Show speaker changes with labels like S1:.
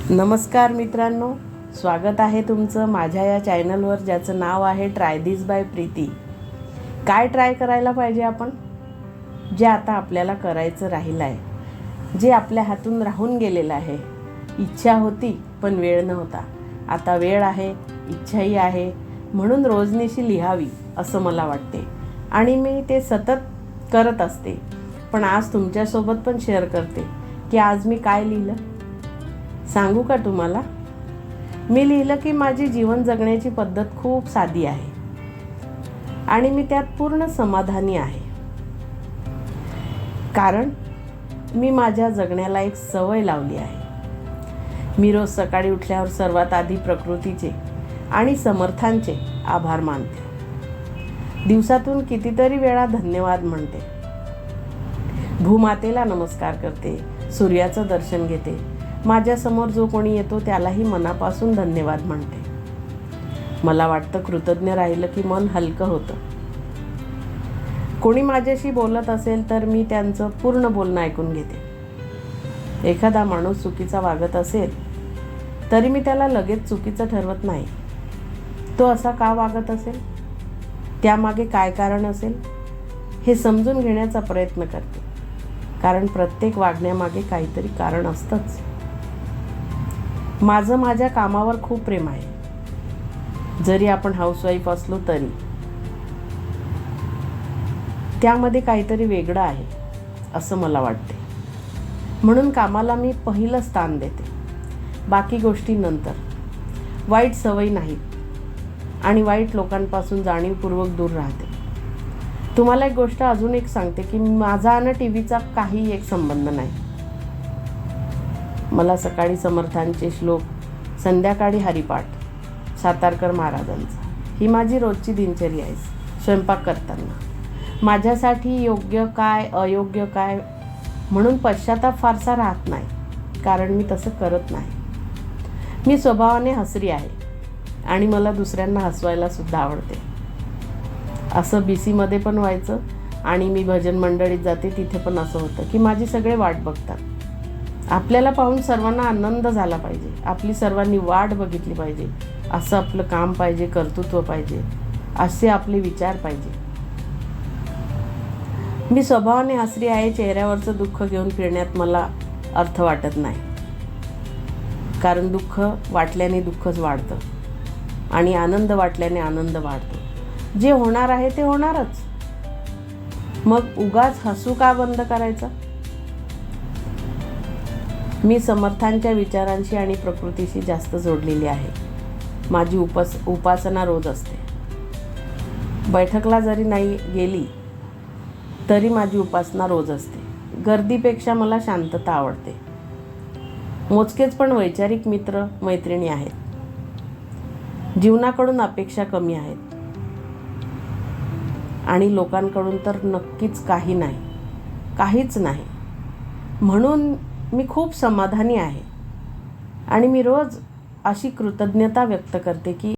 S1: नमस्कार मित्रांनो, स्वागत आहे तुमचं माझ्या या चॅनलवर ज्याचं नाव आहे ट्राय दिस बाय प्रीती. काय ट्राय करायला पाहिजे आपण? जे आता आपल्याला करायचं राहिलं आहे, जे आपल्या हातून राहून गेलेलं आहे. इच्छा होती पण वेळ नव्हता, आता वेळ आहे, इच्छाही आहे, म्हणून रोजनिशी लिहावी असं मला वाटते आणि मी ते सतत करत असते. पण आज तुमच्यासोबत पण शेअर करते की आज मी काय लिहिलं. सांगू का तुम्हाला? मी लिहिलं की माझी जीवन जगण्याची पद्धत खूप साधी आहे आणि मी त्यात पूर्ण समाधानी आहे. कारण मी माझ्या जगण्याला एक सवय लावली आहे. मी रोज सकाळी उठल्यावर सर्वात आधी प्रकृतीचे आणि समर्थांचे आभार मानते. दिवसातून कितीतरी वेळा धन्यवाद म्हणते. भूमातेला नमस्कार करते, सूर्याचं दर्शन घेते. माझ्यासमोर जो कोणी येतो त्यालाही मनापासून धन्यवाद म्हणते. मला वाटतं कृतज्ञ राहिलं की मन हलकं होतं. कोणी माझ्याशी बोलत असेल तर मी त्यांचं पूर्ण बोलणं ऐकून घेते. एखादा माणूस चुकीचा वागत असेल तरी मी त्याला लगेच चुकीचं ठरवत नाही. तो असा का वागत असेल, त्यामागे काय कारण असेल हे समजून घेण्याचा प्रयत्न करते. कारण प्रत्येक वागण्यामागे काहीतरी कारण असतंच. माझं माझ्या कामावर खूप प्रेम आहे. जरी आपण हाऊसवाईफ असलो तरी त्यामध्ये काहीतरी वेगळं आहे असं मला वाटते. म्हणून कामाला मी पहिलं स्थान देते, बाकी गोष्टी नंतर. वाईट सवयी नाहीत आणि वाईट लोकांपासून जाणीवपूर्वक दूर राहते. तुम्हाला एक गोष्ट अजून एक सांगते की माझा आणि टीव्हीचा काही एक संबंध नाही. मला सकाळी समर्थांचे श्लोक, संध्याकाळी हरिपाठ सातारकर महाराजांचा, ही माझी रोजची दिनचर्या आहे. स्वयंपाक करताना माझ्यासाठी योग्य काय अयोग्य काय म्हणून पश्चाताप फारसा राहत नाही, कारण मी तसं करत नाही. मी स्वभावाने हसरी आहे आणि मला दुसऱ्यांना हसवायला सुद्धा आवडते. असं BC मध्ये पण व्हायचं आणि मी भजन मंडळीत जाते, तिथे पण असं होतं की माझी सगळे वाट बघतात. आपल्याला पाहून सर्वांना आनंद झाला पाहिजे, आपली सर्वांनी वाट बघितली पाहिजे, असं आपलं काम पाहिजे, कर्तृत्व पाहिजे, असे आपले विचार पाहिजे. मी स्वभावाने हसरी आहे. चेहऱ्यावरचं दुःख घेऊन फिरण्यात मला अर्थ वाटत नाही, कारण दुःख वाटल्याने दुःखच वाढतं आणि आनंद वाटल्याने आनंद वाढतो. जे होणार आहे ते होणारच, मग उगाच हसू का बंद करायचं. मी समर्थांच्या विचारांशी आणि प्रकृतीशी जास्त जोडलेली आहे. माझी उपासना रोज असते. बैठकला जरी नाही गेली तरी माझी उपासना रोज असते. गर्दीपेक्षा मला शांतता आवडते. मोजकेच पण वैचारिक मित्र मैत्रिणी आहेत. जीवनाकडून अपेक्षा कमी आहेत आणि लोकांकडून तर नक्कीच काहीच नाही. म्हणून मी खूप समाधानी आहे आणि मी रोज अशी कृतज्ञता व्यक्त करते की